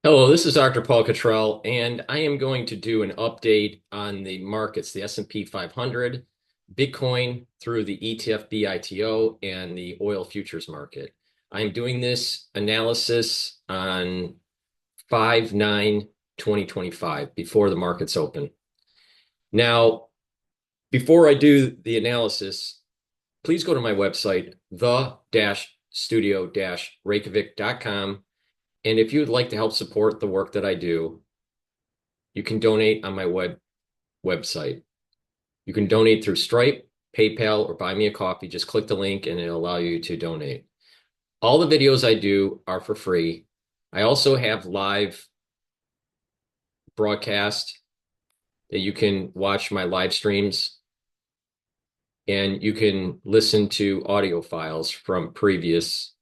Hello, this is Dr. Paul Cottrell, and I am going to do an update on the markets, the S&P 500, Bitcoin through the ETF BITO, and the oil futures market. I'm doing this analysis on 5/9/2025 before the markets open. Now, before I do the analysis, please go to my website, the-studio-reykjavik.com. And if you would like to help support the work that I do, you can donate on my website. You can donate through Stripe, PayPal, or buy me a coffee. Just click the link and it'll allow you to donate. All the videos I do are for free. I also have live broadcast that you can watch my live streams, and you can listen to audio files from previous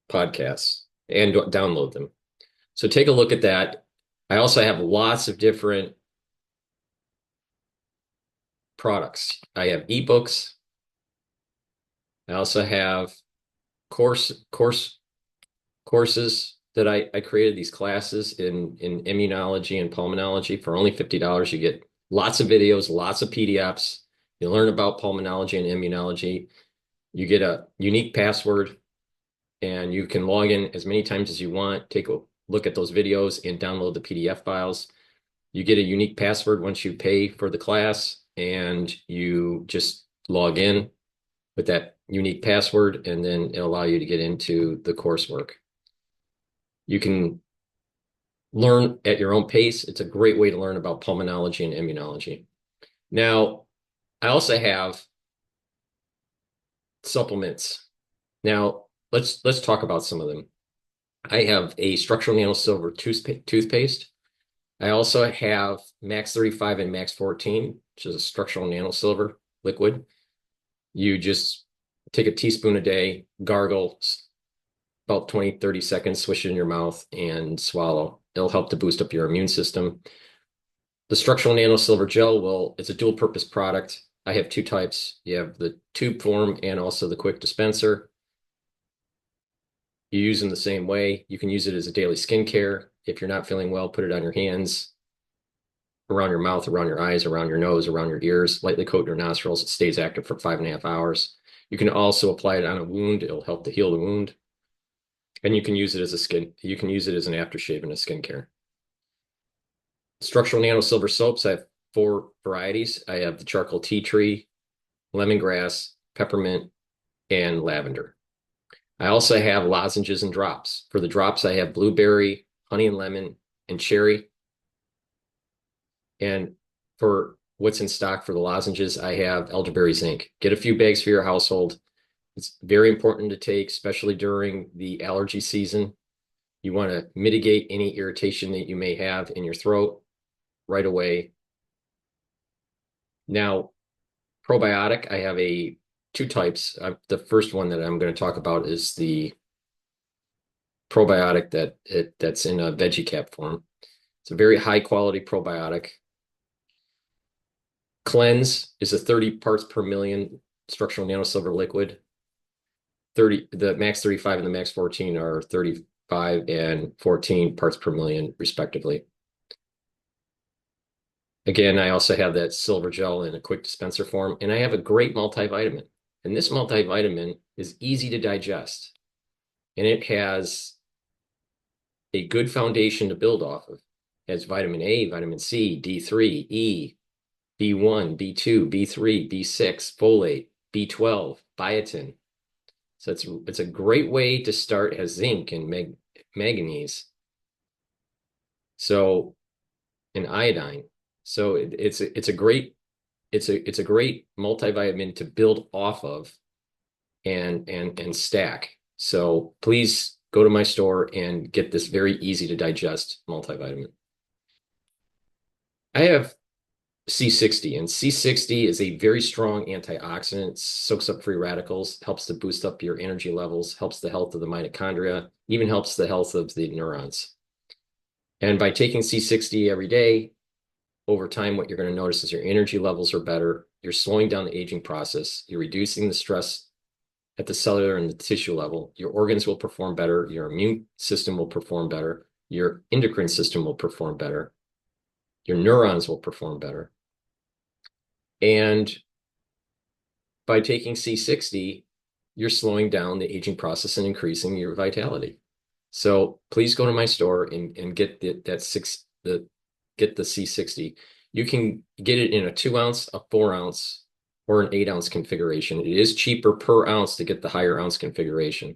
podcasts and download them. So take a look at that. I also have lots of different products. I have ebooks. I also have course courses that I created, these classes in immunology and pulmonology for only $50. You get lots of videos, lots of PDFs. You learn about pulmonology and immunology. You get a unique password, and you can log in as many times as you want, take a look at those videos and download the PDF files. You get a unique password once you pay for the class, and you just log in with that unique password, and then it'll allow you to get into the coursework. You can learn at your own pace. It's a great way to learn about pulmonology and immunology. Now, I also have supplements. Now, let's talk about some of them. I have a structural nano silver toothpaste. I also have Max 35 and Max 14, which is a structural nano silver liquid. You just take a teaspoon a day, gargle about 20, 30 seconds, swish it in your mouth and swallow. It'll help to boost up your immune system. The structural nano silver gel, it's a dual purpose product. I have two types. You have the tube form and also the quick dispenser. You use them the same way. You can use it as a daily skincare. If you're not feeling well, put it on your hands, around your mouth, around your eyes, around your nose, around your ears, lightly coat your nostrils. It stays active for 5.5 hours. You can also apply it on a wound. It'll help to heal the wound. And you can use it as you can use it as an aftershave and a skincare. Structural nano silver soaps, I have four varieties. I have the charcoal tea tree, lemongrass, peppermint, and lavender. I also have lozenges and drops. For the drops, I have blueberry, honey and lemon, and cherry. And for what's in stock for the lozenges, I have elderberry zinc. Get a few bags for your household. It's very important to take, especially during the allergy season. You want to mitigate any irritation that you may have in your throat right away. Now, probiotic, I have two types. The first one that I'm going to talk about is the probiotic that's in a veggie cap form. It's a very high quality probiotic. Cleanse is a 30 parts per million structural nanosilver liquid. The max 35 and the max 14 are 35 and 14 parts per million, respectively. Again, I also have that silver gel in a quick dispenser form, and I have a great multivitamin. And this multivitamin is easy to digest, and it has a good foundation to build off of. It has vitamin A, vitamin C, D3, E, B1, B2, B3, B6, folate, B12, biotin. So it's a great way to start. It has zinc and manganese. So, and iodine. So it's a great multivitamin to build off of and stack. So please go to my store and get this very easy to digest multivitamin. I have C60, and C60 is a very strong antioxidant, soaks up free radicals, helps to boost up your energy levels, helps the health of the mitochondria, even helps the health of the neurons. And by taking C60 every day, over time, what you're going to notice is your energy levels are better. You're slowing down the aging process. You're reducing the stress at the cellular and the tissue level, your organs will perform better, your immune system will perform better, your endocrine system will perform better, your neurons will perform better. And by taking C60, you're slowing down the aging process and increasing your vitality. So please go to my store and get get the C60. You can get it in a 2-ounce, a 4-ounce, or an 8-ounce configuration. It is cheaper per ounce to get the higher ounce configuration.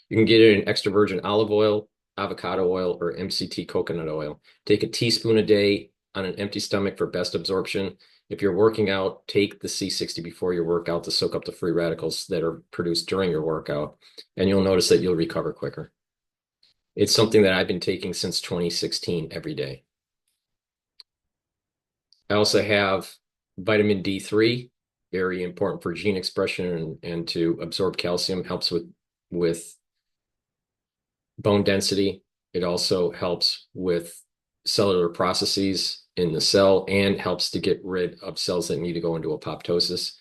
You can get it in extra virgin olive oil, avocado oil, or MCT coconut oil. Take a teaspoon a day on an empty stomach for best absorption. If you're working out, take the C60 before your workout to soak up the free radicals that are produced during your workout, and you'll notice that you'll recover quicker. It's something that I've been taking since 2016 every day. I also have vitamin D3, very important for gene expression and to absorb calcium, helps with bone density. It also helps with cellular processes in the cell and helps to get rid of cells that need to go into apoptosis.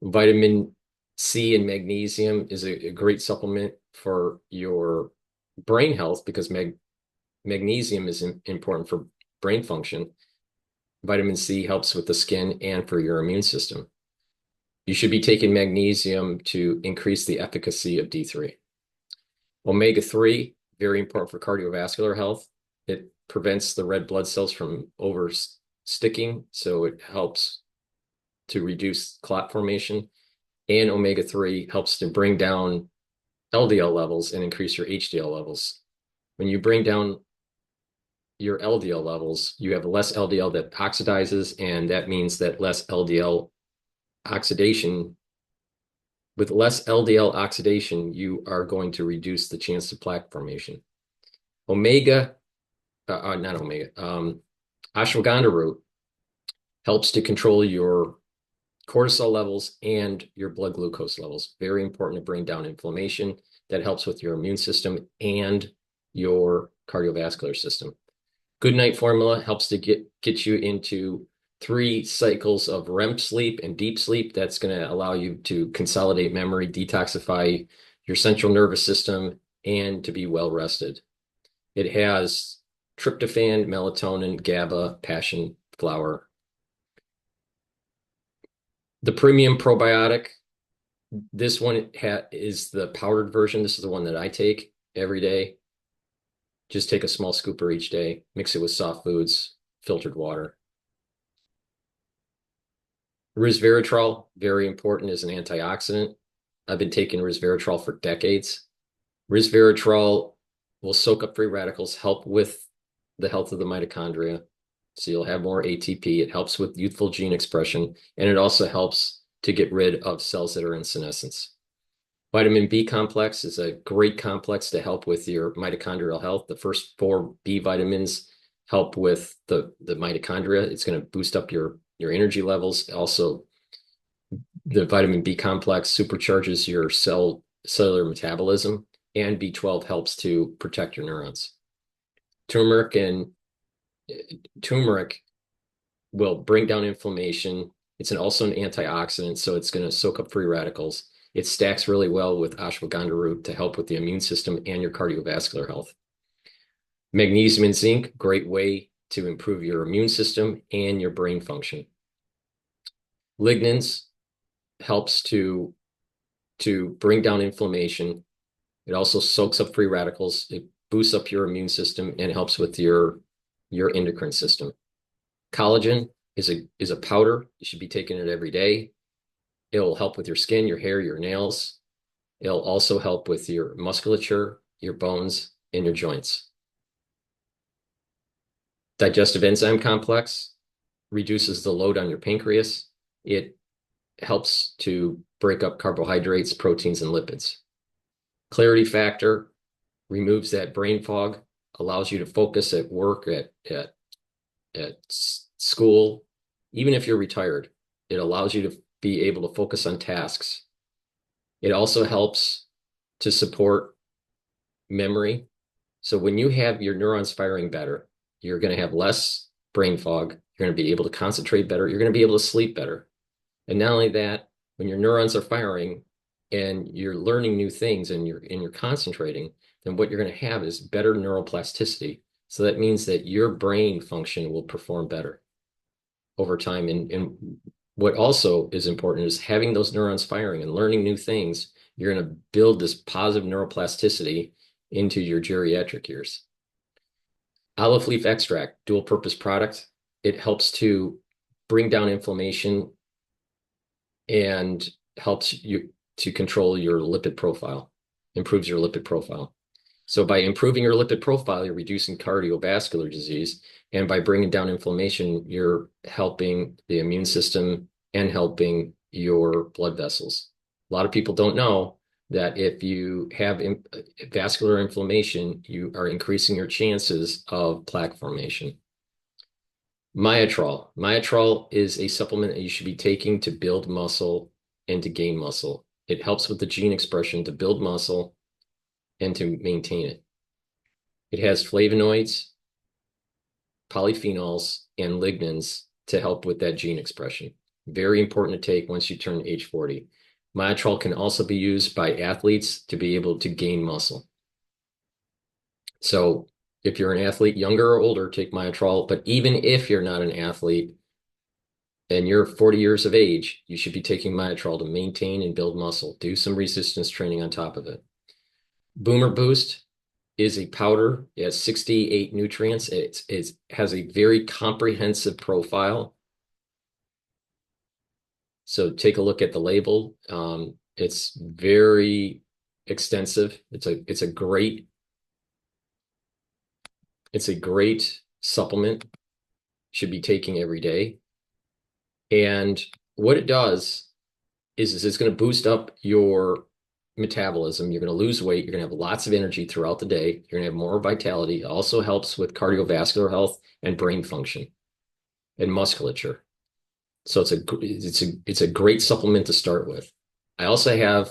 Vitamin C and magnesium is a great supplement for your brain health because magnesium is important for brain function. Vitamin C helps with the skin and for your immune system. You should be taking magnesium to increase the efficacy of D3. Omega-3, very important for cardiovascular health. It prevents the red blood cells from over-sticking, so it helps to reduce clot formation. And omega-3 helps to bring down LDL levels and increase your HDL levels. When you bring down your LDL levels, you have less LDL that oxidizes, and that means that less LDL oxidation. With less LDL oxidation, you are going to reduce the chance of plaque formation. Ashwagandha root helps to control your cortisol levels and your blood glucose levels. Very important to bring down inflammation. That helps with your immune system and your cardiovascular system. Good Night Formula helps to get you into 3 cycles of REM sleep and deep sleep. That's going to allow you to consolidate memory, detoxify your central nervous system, and to be well rested. It has tryptophan, melatonin, GABA, passion flower. The premium probiotic, this one is the powdered version. This is the one that I take every day. Just take a small scooper each day, mix it with soft foods, filtered water. Resveratrol, very important as an antioxidant. I've been taking resveratrol for decades. Resveratrol will soak up free radicals, help with the health of the mitochondria. So you'll have more ATP. It helps with youthful gene expression, and it also helps to get rid of cells that are in senescence. Vitamin B complex is a great complex to help with your mitochondrial health. The first 4 B vitamins help with the mitochondria. It's going to boost up your energy levels. Also, the vitamin B complex supercharges your cellular metabolism, and B12 helps to protect your neurons. Turmeric will bring down inflammation. It's also an antioxidant, so it's going to soak up free radicals. It stacks really well with ashwagandha root to help with the immune system and your cardiovascular health. Magnesium and zinc, great way to improve your immune system and your brain function. Lignans helps to bring down inflammation. It also soaks up free radicals. It boosts up your immune system and helps with your endocrine system. Collagen is a powder. You should be taking it every day. It'll help with your skin, your hair, your nails. It'll also help with your musculature, your bones, and your joints. Digestive enzyme complex reduces the load on your pancreas. It helps to break up carbohydrates, proteins, and lipids. Clarity factor removes that brain fog, allows you to focus at work, at school. Even if you're retired, it allows you to be able to focus on tasks. It also helps to support memory. So when you have your neurons firing better, you're going to have less brain fog. You're going to be able to concentrate better. You're going to be able to sleep better. And not only that, when your neurons are firing and you're learning new things and you're concentrating, then what you're going to have is better neuroplasticity. So that means that your brain function will perform better over time. And what also is important is having those neurons firing and learning new things. You're going to build this positive neuroplasticity into your geriatric years. Olive leaf extract, dual purpose product. It helps to bring down inflammation and helps you to control your lipid profile, improves your lipid profile. So by improving your lipid profile, you're reducing cardiovascular disease. And by bringing down inflammation, you're helping the immune system and helping your blood vessels. A lot of people don't know that if you have vascular inflammation, you are increasing your chances of plaque formation. Myotrol. Myotrol is a supplement that you should be taking to build muscle and to gain muscle. It helps with the gene expression to build muscle and to maintain it. It has flavonoids, polyphenols, and lignans to help with that gene expression. Very important to take once you turn age 40. Myotrol can also be used by athletes to be able to gain muscle. So if you're an athlete, younger or older, take Myotrol. But even if you're not an athlete and you're 40 years of age, you should be taking Myotrol to maintain and build muscle. Do some resistance training on top of it. Boomer Boost is a powder. It has 68 nutrients. It has a very comprehensive profile. So take a look at the label. It's very extensive. It's a great supplement. Should be taking every day. And what it does is it's going to boost up your metabolism. You're going to lose weight. You're going to have lots of energy throughout the day. You're going to have more vitality. It also helps with cardiovascular health and brain function and musculature. So it's a great supplement to start with. I also have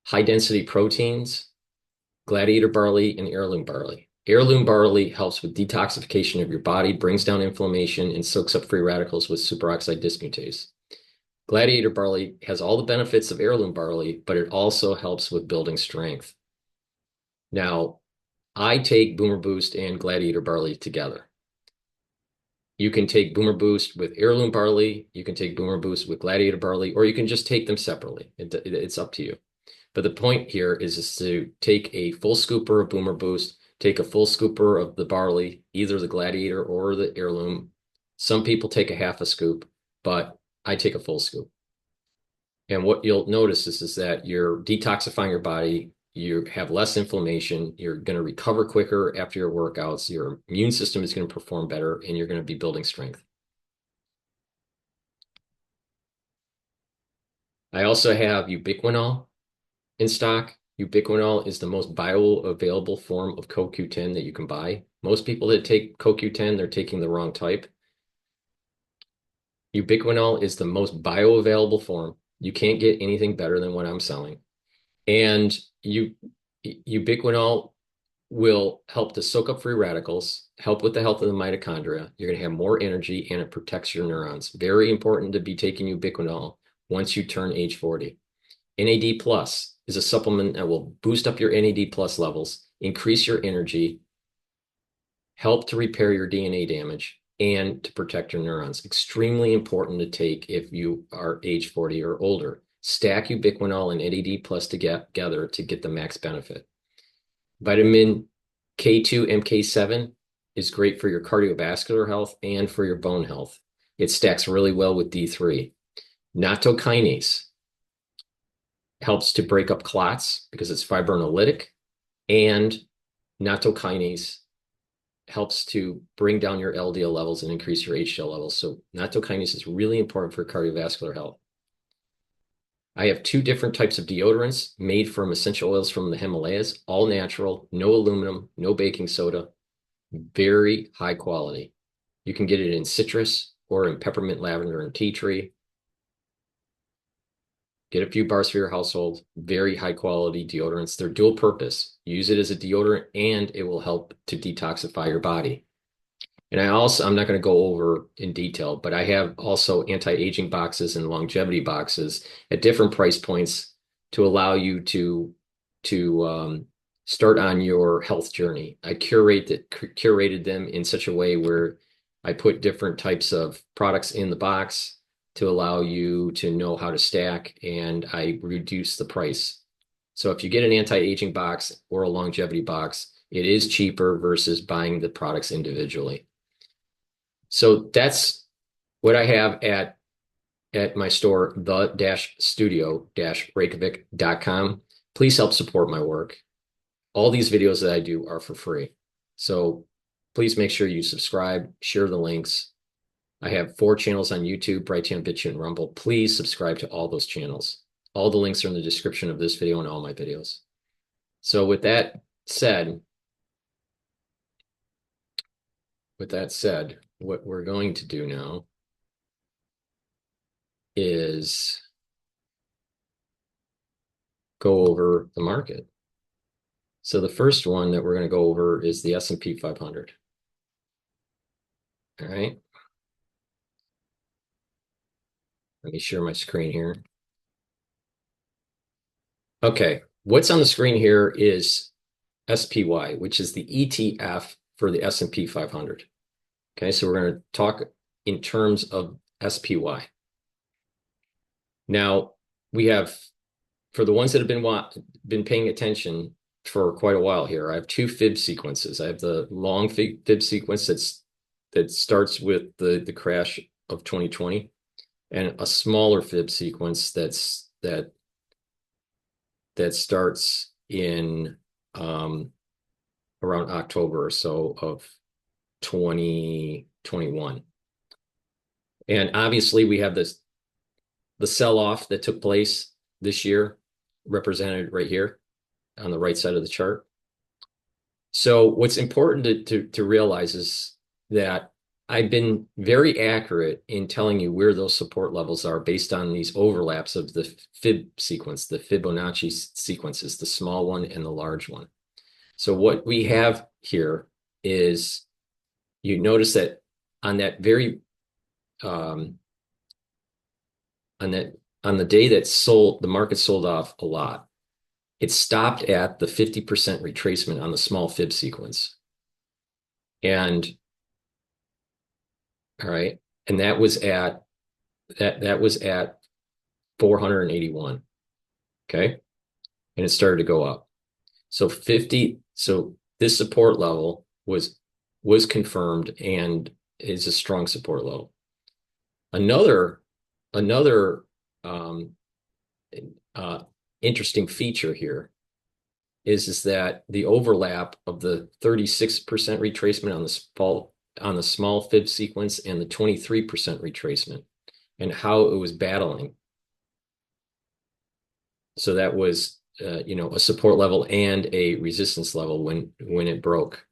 high density proteins, gladiator barley, and heirloom barley. Heirloom barley helps with detoxification of your body, brings down inflammation, and soaks up free radicals with superoxide dismutase. Gladiator barley has all the benefits of heirloom barley, but it also helps with building strength. Now, I take Boomer Boost and Gladiator barley together. You can take Boomer Boost with heirloom barley, you can take Boomer Boost with Gladiator barley, or you can just take them separately. It's up to you. But the point here is to take a full scooper of Boomer Boost, take a full scooper of the barley, either the Gladiator or the heirloom. Some people take a half a scoop, but I take a full scoop. And what you'll notice is that you're detoxifying your body, you have less inflammation, you're going to recover quicker after your workouts, your immune system is going to perform better, and you're going to be building strength. I also have ubiquinol in stock. Ubiquinol is the most bioavailable form of CoQ10 that you can buy. Most people that take CoQ10, they're taking the wrong type. Ubiquinol is the most bioavailable form. You can't get anything better than what I'm selling. And ubiquinol will help to soak up free radicals, help with the health of the mitochondria. You're going to have more energy and it protects your neurons. Very important to be taking ubiquinol once you turn age 40. NAD plus is a supplement that will boost up your NAD plus levels, increase your energy, help to repair your DNA damage, and to protect your neurons. Extremely important to take if you are age 40 or older. Stack ubiquinol and NAD plus together to get the max benefit. Vitamin K2 MK7 is great for your cardiovascular health and for your bone health. It stacks really well with D3. Nattokinase helps to break up clots because it's fibrinolytic, and nattokinase helps to bring down your LDL levels and increase your HDL levels. So nattokinase is really important for cardiovascular health. I have 2 different types of deodorants made from essential oils from the Himalayas, all natural, no aluminum, no baking soda, very high quality. You can get it in citrus or in peppermint, lavender, and tea tree. Get a few bars for your household. Very high quality deodorants. They're dual purpose. Use it as a deodorant and it will help to detoxify your body. And I'm not going to go over in detail, but I have also anti-aging boxes and longevity boxes at different price points to allow you to start on your health journey. I curated them in such a way where I put different types of products in the box to allow you to know how to stack, and I reduce the price. So if you get an anti-aging box or a longevity box, it is cheaper versus buying the products individually. So that's what I have at my store, the-studio-reykjavik.com. Please help support my work. All these videos that I do are for free. So please make sure you subscribe, share the links. I have 4 channels on YouTube, Brighteon, Bitchute, and Rumble. Please subscribe to all those channels. All the links are in the description of this video and all my videos. So with that said, what we're going to do now is go over the market. So the first one that we're going to go over is the S&P 500. All right. Let me share my screen here. Okay, what's on the screen here is SPY, which is the ETF for the S&P 500. Okay, so we're going to talk in terms of SPY. Now, we have, for the ones that have been paying attention for quite a while here, I have 2 fib sequences. I have the long fib sequence that starts with the crash of 2020, and a smaller fib sequence that starts in around October or so of 2021. And obviously we have the sell-off that took place this year, represented right here on the right side of the chart. So what's important to realize is that I've been very accurate in telling you where those support levels are based on these overlaps of the fib sequence, the Fibonacci sequences, the small one and the large one. So what we have here is, you notice that on that very on the day that the market sold off a lot, it stopped at the 50% retracement on the small fib sequence. And all right, and that was at 481. Okay, and it started to go up. So this support level was confirmed and is a strong support level. Another interesting feature here is that the overlap of the 36% retracement on the small fib sequence and the 23% retracement, and how it was battling. So that was a support level and a resistance level when it broke.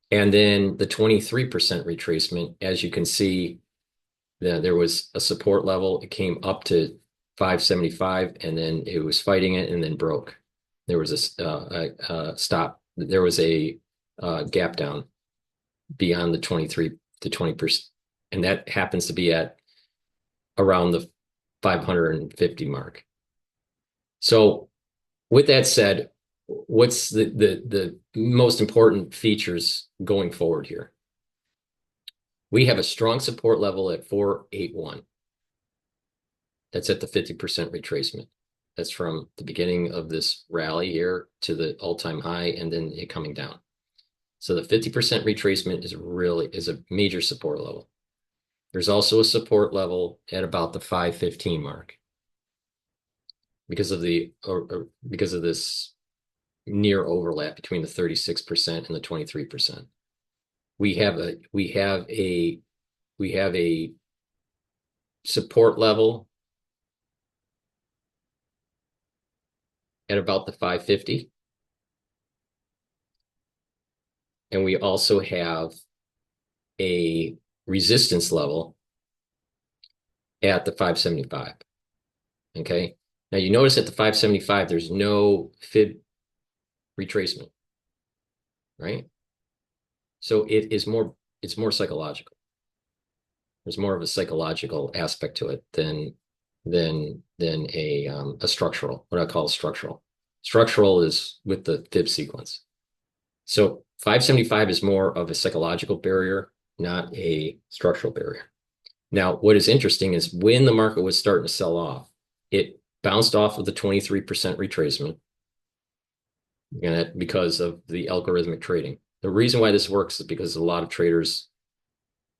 And then the 23% retracement, as you can see, there was a support level. It came up to 575, and then it was fighting it and then broke. There was a stop. There was a gap down beyond the 23 to 20%, and that happens to be at around the 550 mark. So with that said, what's the most important features going forward here? We have a strong support level at 481. That's at the 50% retracement. That's from the beginning of this rally here to the all-time high, and then it coming down. So the 50% retracement is a major support level. There's also a support level at about the 515 mark because of this near overlap between the 36% and the 23%. We have a support level at about the 550. And we also have a resistance level at the 575. Okay. Now you notice at the 575, there's no fib retracement, right? So it's more psychological. There's more of a psychological aspect to it than than a structural, what I call structural. Structural is with the fib sequence. So 575 is more of a psychological barrier, not a structural barrier. Now, what is interesting is when the market was starting to sell off, it bounced off of the 23% retracement because of the algorithmic trading. The reason why this works is because a lot of traders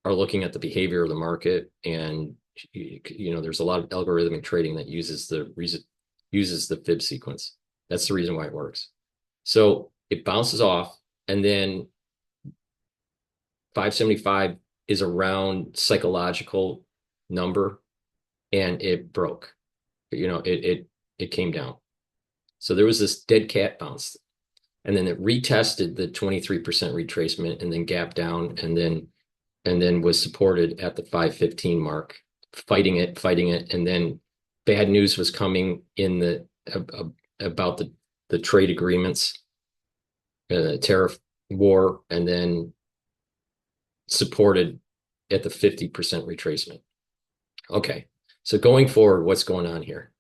are looking at the behavior of the market, and there's a lot of algorithmic trading that uses the fib sequence. That's the reason why it works. So it bounces off, and then 575 is a round psychological number, and it broke. It came down. So there was this dead cat bounce, and then it retested the 23% retracement, and then gapped down, and then was supported at the 515 mark, fighting it, and then bad news was coming in about the trade agreements, tariff war, and then supported at the 50% retracement. Okay, so going forward, what's going on here?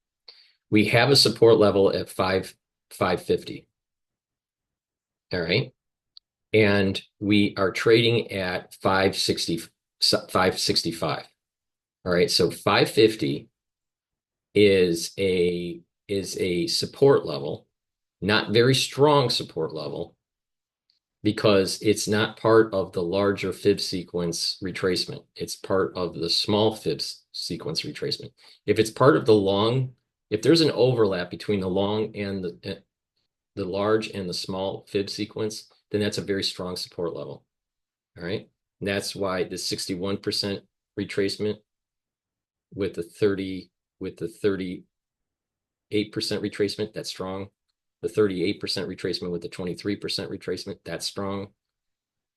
We have a support level at 550. All right. And we are trading at 565. All right. So 550 is a support level, not very strong support level, because it's not part of the larger fib sequence retracement. It's part of the small fib sequence retracement. If it's part of the long, if there's an overlap between the long and the large and the small fib sequence, then that's a very strong support level. All right. And that's why the 61% retracement with the 38% retracement, that's strong. The 38% retracement with the 23% retracement, that's strong.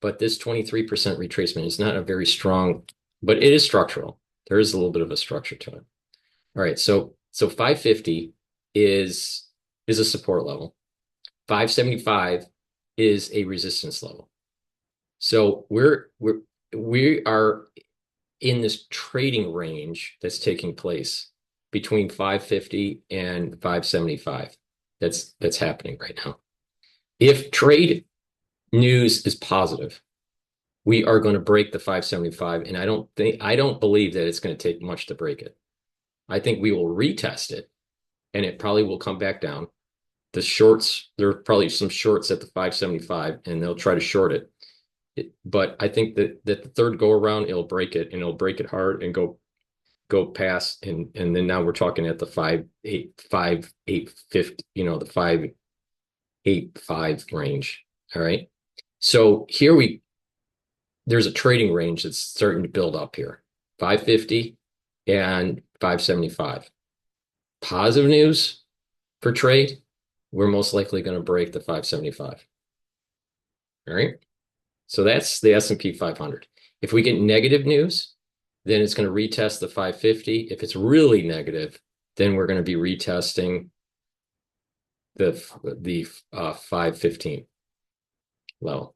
But this 23% retracement is not a very strong, but it is structural. There is a little bit of a structure to it. All right. So 550 is a support level. 575 is a resistance level. So we are in this trading range that's taking place between 550 and 575. That's happening right now. If trade news is positive, we are going to break the 575, and I don't believe that it's going to take much to break it. I think we will retest it, and it probably will come back down. The shorts, there are probably some shorts at the 575, and they'll try to short it. But I think that the third go around, it'll break it, and it'll break it hard and go past, and then now we're talking at the 5.850, the 5.85 range. All right. So there's a trading range that's starting to build up here, 550 and 575. Positive news for trade, we're most likely going to break the 575. All right. So that's the S&P 500. If we get negative news, then it's going to retest the 550. If it's really negative, then we're going to be retesting the 515 level.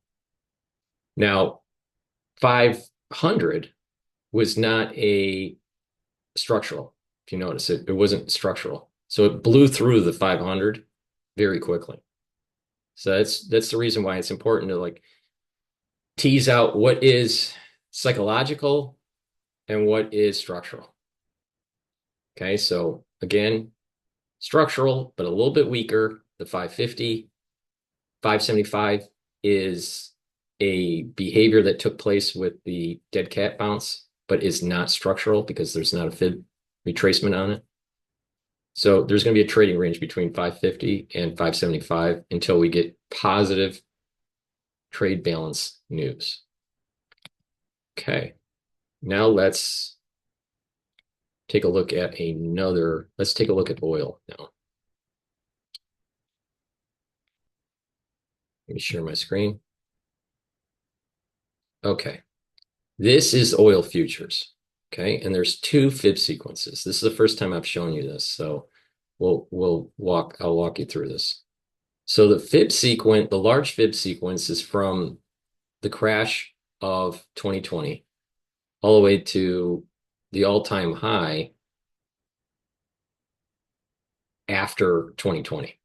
Now, 500 was not a structural. If you notice, it wasn't structural. So it blew through the 500 very quickly. So that's the reason why it's important to tease out what is psychological and what is structural. Okay, so again, structural, but a little bit weaker. The 550, 575 is a behavior that took place with the dead cat bounce, but is not structural because there's not a fib retracement on it. So there's going to be a trading range between 550 and 575 until we get positive trade balance news. Okay, now let's take a look at let's take a look at oil now. Let me share my screen. Okay, this is oil futures. Okay, and there's two fib sequences. This is the first time I've shown you this, so I'll walk you through this. So the fib sequence, the large fib sequence, is from the crash of 2020 all the way to the all-time high after 2020.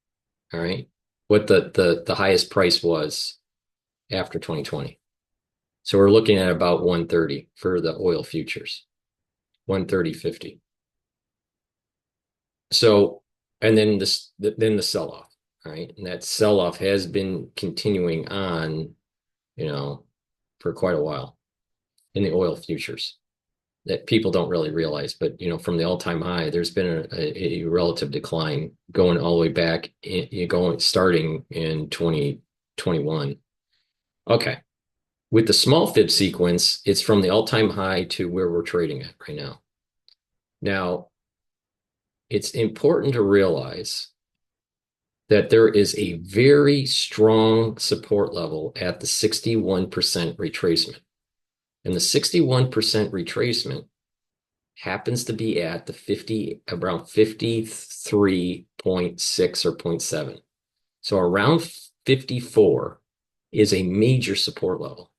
All right. What the highest price was after 2020. So we're looking at about 130 for the oil futures, 130.50. So, and then the sell-off, all right? And that sell-off has been continuing on, for quite a while in the oil futures that people don't really realize. But, from the all-time high, there's been a relative decline going all the way back, starting in 2021. Okay. With the small fib sequence, it's from the all-time high to where we're trading at right now. Now, it's important to realize that there is a very strong support level at the 61% retracement. And the 61% retracement happens to be at the around 53.6 or 0.7. So around 54 is a major support level.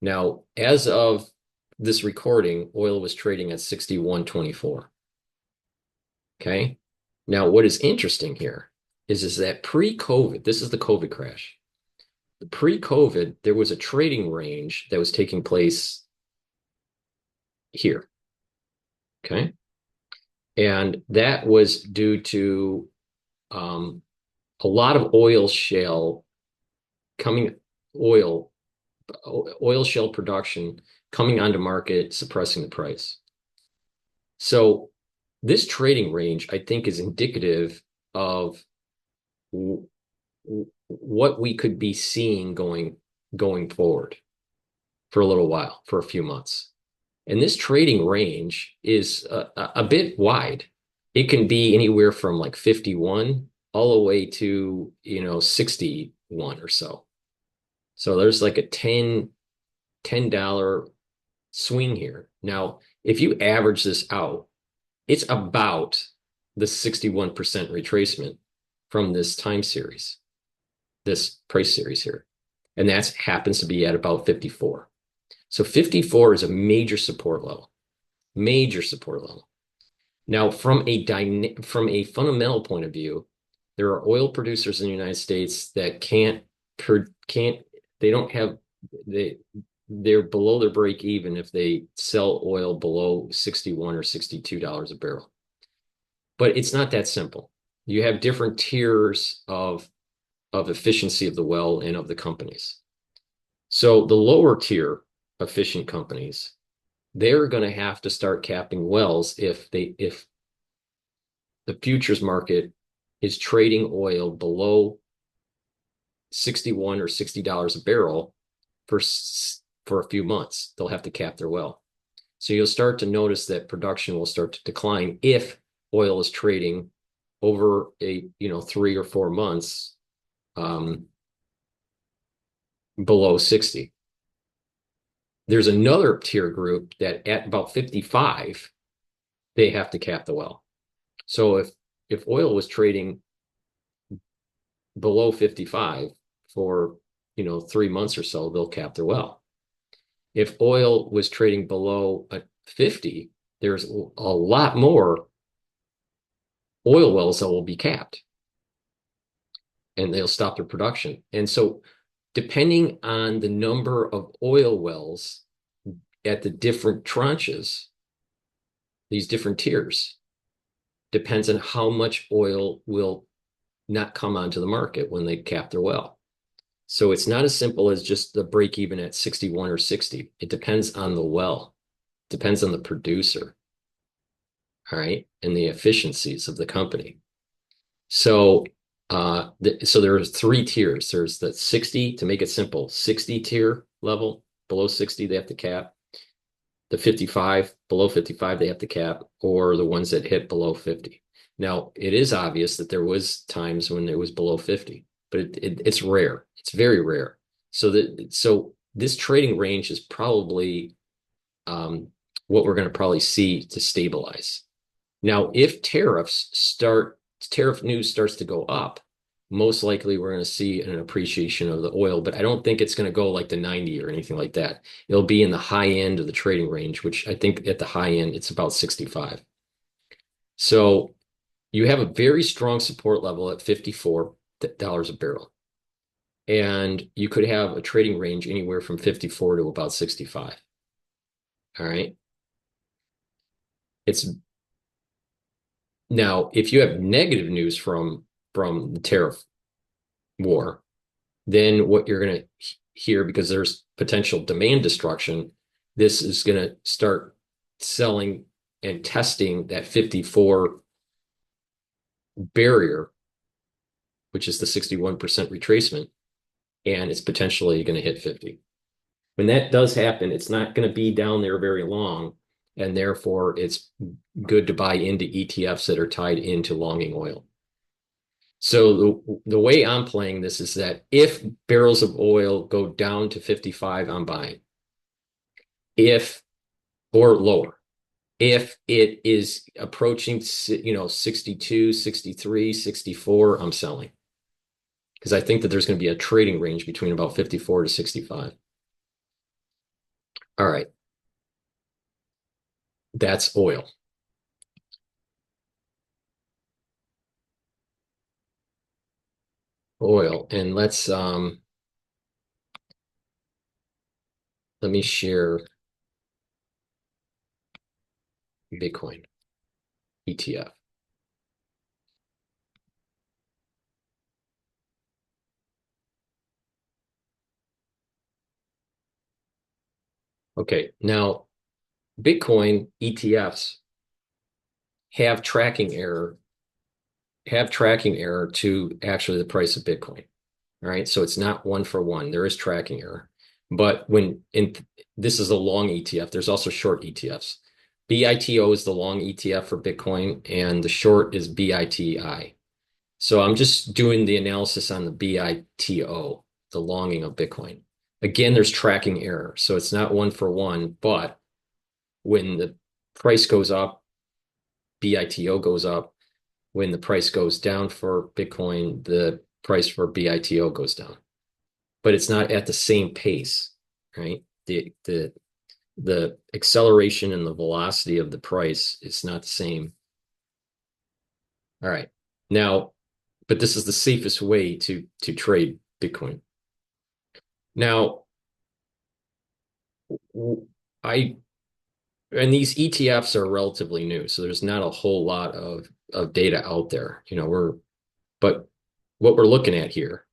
Now, as of this recording, oil was trading at 61.24. Okay. Now, what is interesting here is that pre-COVID, this is the COVID crash. Pre-COVID, there was a trading range that was taking place here. Okay. And that was due to a lot of oil shale production coming onto market, suppressing the price. So this trading range, I think, is indicative of what we could be seeing going forward for a little while, for a few months. And this trading range is a bit wide. It can be anywhere from like 51 all the way to, 61 or so. So there's like a $10 swing here. Now, if you average this out, it's about the 61% retracement from this time series, this price series here. And that happens to be at about 54. So 54 is a major support level, major support level. Now, from a fundamental point of view, there are oil producers in the United States that they're below their break even if they sell oil below $61 or $62 a barrel. But it's not that simple. You have different tiers of efficiency of the well and of the companies. So the lower tier efficient companies, they're going to have to start capping wells if the futures market is trading oil below 61 or $60 a barrel for a few months. They'll have to cap their well. So you'll start to notice that production will start to decline if oil is trading over 3 or 4 months below 60. There's another tier group that at about 55, they have to cap the well. So if oil was trading below 55 for 3 months or so, they'll cap their well. If oil was trading below 50, there's a lot more oil wells that will be capped, and they'll stop their production. And so depending on the number of oil wells at the different tranches, these different tiers, depends on how much oil will not come onto the market when they cap their well. So it's not as simple as just the break even at 61 or 60. It depends on the well, depends on the producer, all right, and the efficiencies of the company. So so there are 3 tiers. There's the 60, to make it simple, 60 tier level. Below 60, they have to cap. The 55, below 55, they have to cap, or the ones that hit below 50. Now, it is obvious that there was times when it was below 50, but it's rare. It's very rare. So this trading range is probably what we're going to probably see to stabilize. Now, if tariff news starts to go up, most likely we're going to see an appreciation of the oil, but I don't think it's going to go like the 90 or anything like that. It'll be in the high end of the trading range, which I think at the high end, it's about 65. So you have a very strong support level at $54 a barrel. And you could have a trading range anywhere from 54 to about 65. All right. It's now if you have negative news from the tariff war, then what you're going to hear, because there's potential demand destruction, this is going to start selling and testing that 54 barrier, which is the 61% retracement, and it's potentially going to hit 50. When that does happen, it's not going to be down there very long, and therefore it's good to buy into ETFs that are tied into longing oil. So the way I'm playing this is that if barrels of oil go down to 55, I'm buying. If or lower. If it is approaching 62, 63, 64, I'm selling. Because I think that there's going to be a trading range between about 54 to 65. All right. That's oil. Oil. And let me share Bitcoin ETF. Okay, now Bitcoin ETFs have tracking error to actually the price of Bitcoin. All right, so it's not one for one. There is tracking error. But this is a long ETF, there's also short ETFs. BITO is the long ETF for Bitcoin, and the short is BITI. So I'm just doing the analysis on the BITO, the longing of Bitcoin. Again, there's tracking error. So it's not one for one, but when the price goes up, BITO goes up. When the price goes down for Bitcoin, the price for BITO goes down. But it's not at the same pace, right? The acceleration and the velocity of the price is not the same. All right. Now, but this is the safest way to trade Bitcoin. Now, I and these ETFs are relatively new, so there's not a whole lot of data out there. But what we're looking at here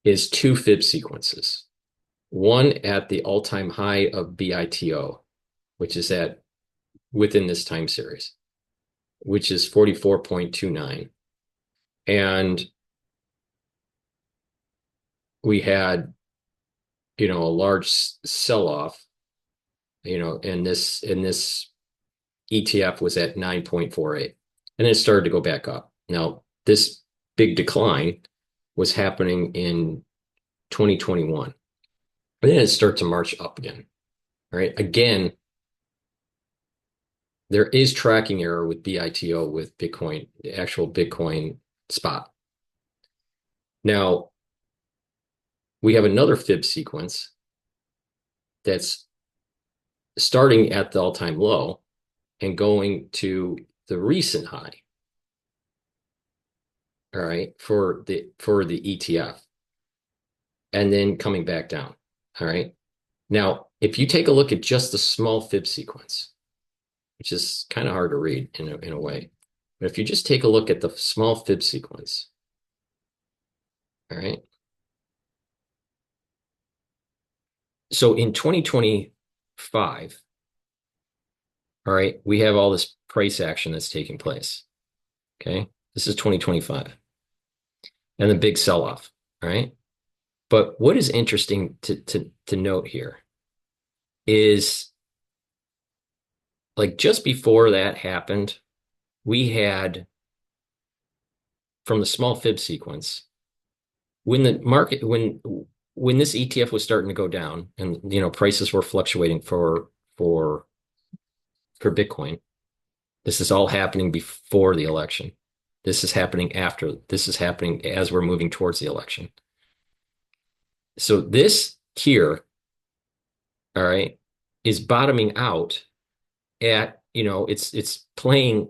is two fib sequences. One at the all-time high of BITO, which is within this time series, which is 44.29. And we had, a large sell-off, and this ETF was at 9.48. And then it started to go back up. Now, this big decline was happening in 2021. And then it started to march up again. All right. Again, there is tracking error with BITO with Bitcoin, the actual Bitcoin spot. Now, we have another fib sequence that's starting at the all-time low and going to the recent high. All right, for the ETF, and then coming back down. All right. Now, if you take a look at just the small fib sequence, which is kind of hard to read in a way, but if you just take a look at the small fib sequence, all right. So in 2025, all right, we have all this price action that's taking place. Okay, this is 2025, and the big sell-off. All right. But what is interesting to note here is, like, just before that happened, we had, from the small fib sequence, when the market when this ETF was starting to go down, and prices were fluctuating for Bitcoin. This is all happening before the election. This is happening after. This is happening as we're moving towards the election. So this here, all right, is bottoming out at, it's playing,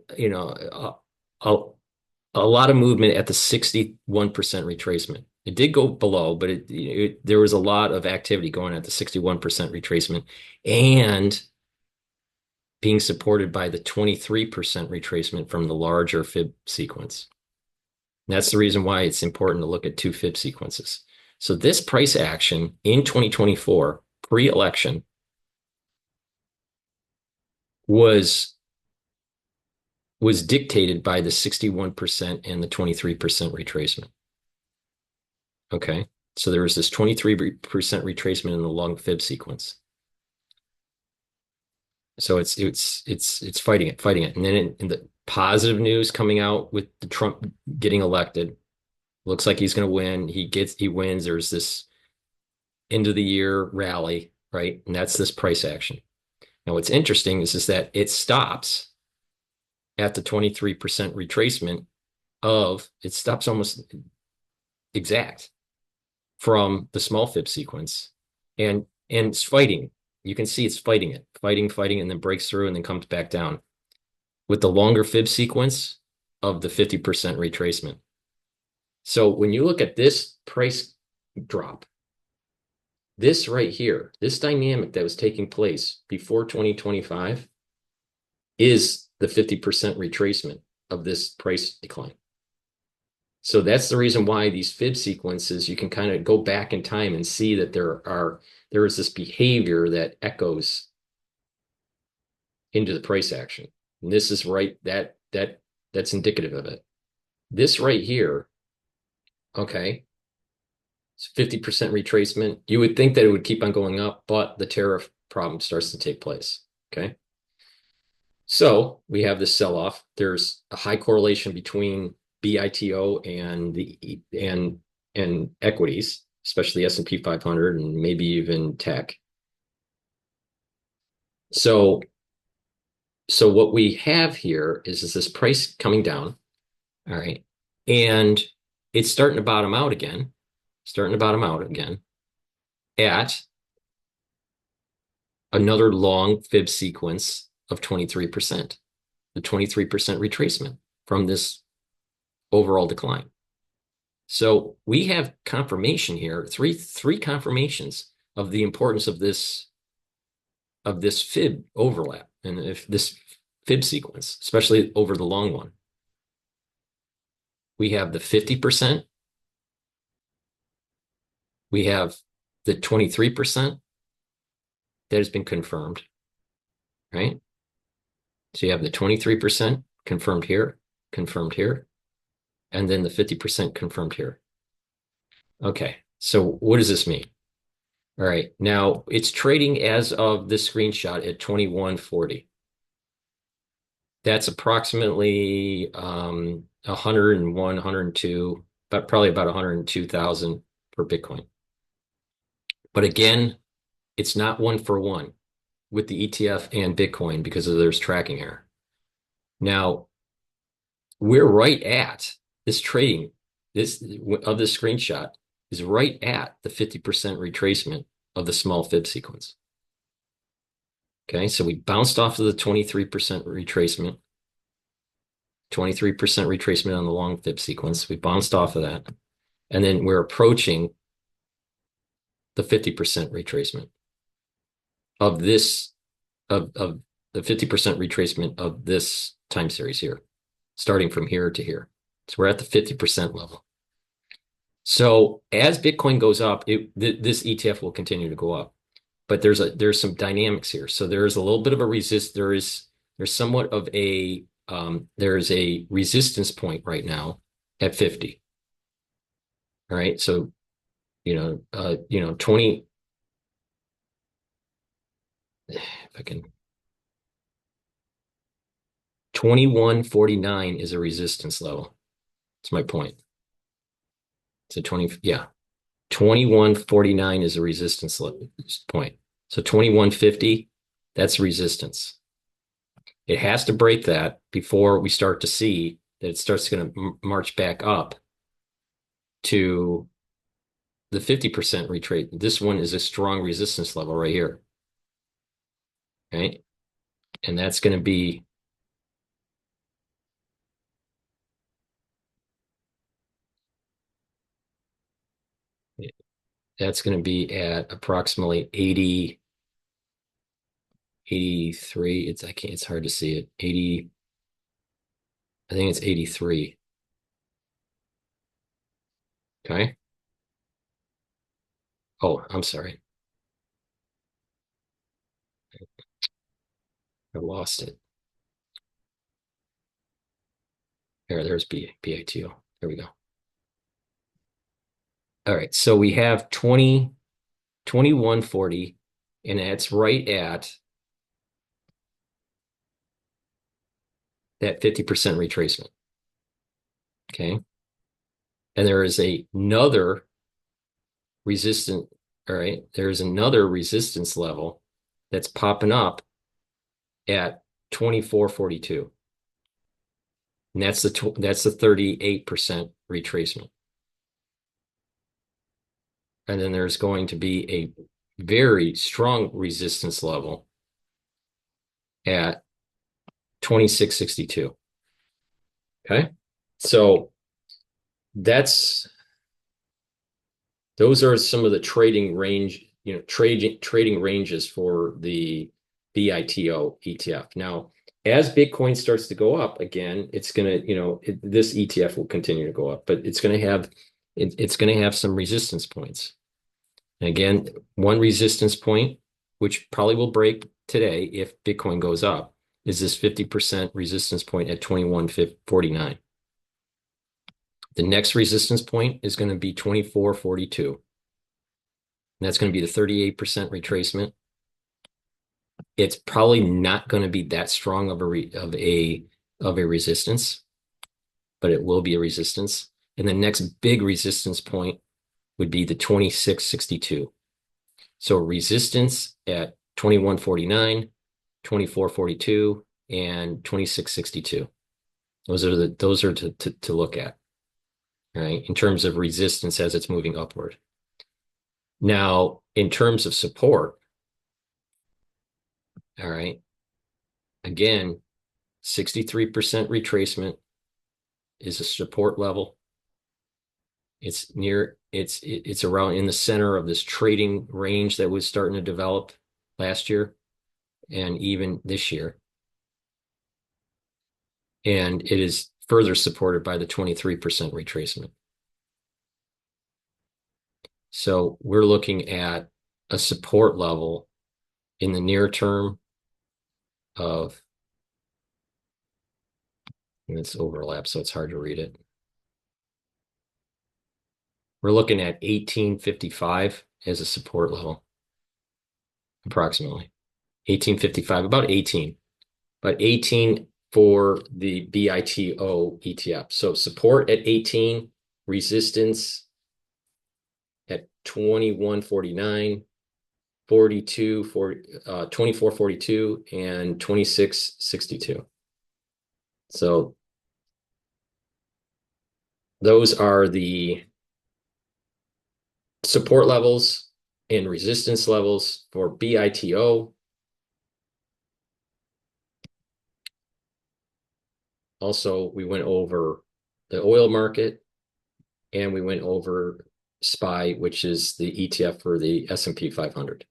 a lot of movement at the 61% retracement. It did go below, but there was a lot of activity going at the 61% retracement and being supported by the 23% retracement from the larger fib sequence. And that's the reason why it's important to look at two fib sequences. So this price action in 2024, pre-election, was dictated by the 61% and the 23% retracement. Okay. So there was this 23% retracement in the long fib sequence. So it's fighting it. And then in the positive news coming out with the Trump getting elected, looks like he's going to win. He wins. There's this end of the year rally, right? And that's this price action. Now, what's interesting is that it stops at the 23% retracement it stops almost exact from the small fib sequence and it's fighting. You can see it's fighting it, fighting, and then breaks through and then comes back down with the longer fib sequence of the 50% retracement. So when you look at this price drop, this right here, this dynamic that was taking place before 2025 is the 50% retracement of this price decline. So that's the reason why these fib sequences, you can kind of go back in time and see that there is this behavior that echoes into the price action. And this is right, that's indicative of it. This right here, okay, it's 50% retracement. You would think that it would keep on going up, but the tariff problem starts to take place. Okay. So we have this sell-off. There's a high correlation between BITO and equities, especially S&P 500 and maybe even tech. So what we have here is this price coming down. All right. And it's starting to bottom out again at another long fib sequence of 23%, the 23% retracement from this overall decline. So we have confirmation here, three confirmations of the importance of this fib overlap and if this fib sequence, especially over the long one. We have the 50%. We have the 23% that has been confirmed, right? So you have the 23% confirmed here, and then the 50% confirmed here. Okay, so what does this mean? All right, now it's trading as of this screenshot at 2140. That's approximately 101, 102, but probably about 102,000 per Bitcoin. But again, it's not one for one with the ETF and Bitcoin because there's tracking error. Now, we're right at this trading of this screenshot is right at the 50% retracement of the small fib sequence. Okay, so we bounced off of the 23% retracement, 23% retracement on the long fib sequence. We bounced off of that. And then we're approaching the 50% retracement of this, of the 50% retracement of this time series here, starting from here to here. So we're at the 50% level. So as Bitcoin goes up, this ETF will continue to go up. But there's some dynamics here. So there is a little bit of a there's somewhat of a there is a resistance point right now at 50. All right. So 20, if I can, 2149 is a resistance level. That's my point. So 2149 is a resistance point. So 2150, that's resistance. It has to break that before we start to see that it starts going to march back up to the 50% retrace. This one is a strong resistance level right here. Right? And that's going to be That's going to be at approximately 80, 83. It's hard to see it. 80, I think it's 83. Okay. Oh, I'm sorry. I lost it. There's BITO. There we go. All right. So we have 2140, and that's right at that 50% retracement. Okay. And there is another resistant, all right, there's another resistance level that's popping up at 2442. And that's the 38% retracement. And then there's going to be a very strong resistance level at 2662. Okay. So those are some of the trading range, trading ranges for the BITO ETF. Now, as Bitcoin starts to go up again, it's going to, this ETF will continue to go up, but it's going to have some resistance points. And again, one resistance point, which probably will break today if Bitcoin goes up, is this 50% resistance point at 2149. The next resistance point is going to be 2442. And that's going to be the 38% retracement. It's probably not going to be that strong of a resistance, but it will be a resistance. And the next big resistance point would be the 2662. So resistance at 2149, 2442, and 2662. Those are to look at, right? In terms of resistance as it's moving upward. Now, in terms of support, all right, again, 63% retracement is a support level. It's around in the center of this trading range that was starting to develop last year and even this year. And it is further supported by the 23% retracement. So we're looking at a support level in the near term of, and it's overlap, so it's hard to read it. We're looking at 1855 as a support level, approximately. 1855, about 18. But 18 for the BITO ETF. So support at 18, resistance at 2149, 2442, and 2662. So those are the support levels and resistance levels for BITO. Also, we went over the oil market and we went over SPY, which is the ETF for the S&P 500.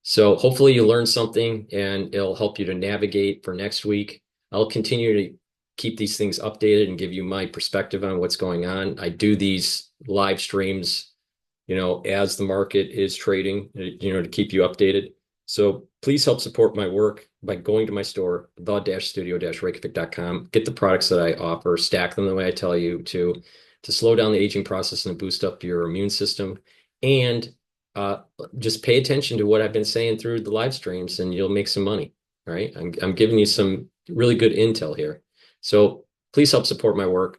So hopefully you learned something and it'll help you to navigate for next week. I'll continue to keep these things updated and give you my perspective on what's going on. I do these live streams, as the market is trading, to keep you updated. So please help support my work by going to my store, the-studio-reykjavik.com. Get the products that I offer, stack them the way I tell you to slow down the aging process and boost up your immune system. And just pay attention to what I've been saying through the live streams and you'll make some money. All right. I'm giving you some really good intel here. So please help support my work.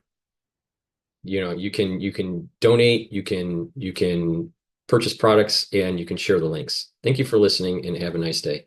You can donate, you can purchase products, and you can share the links. Thank you for listening and have a nice day.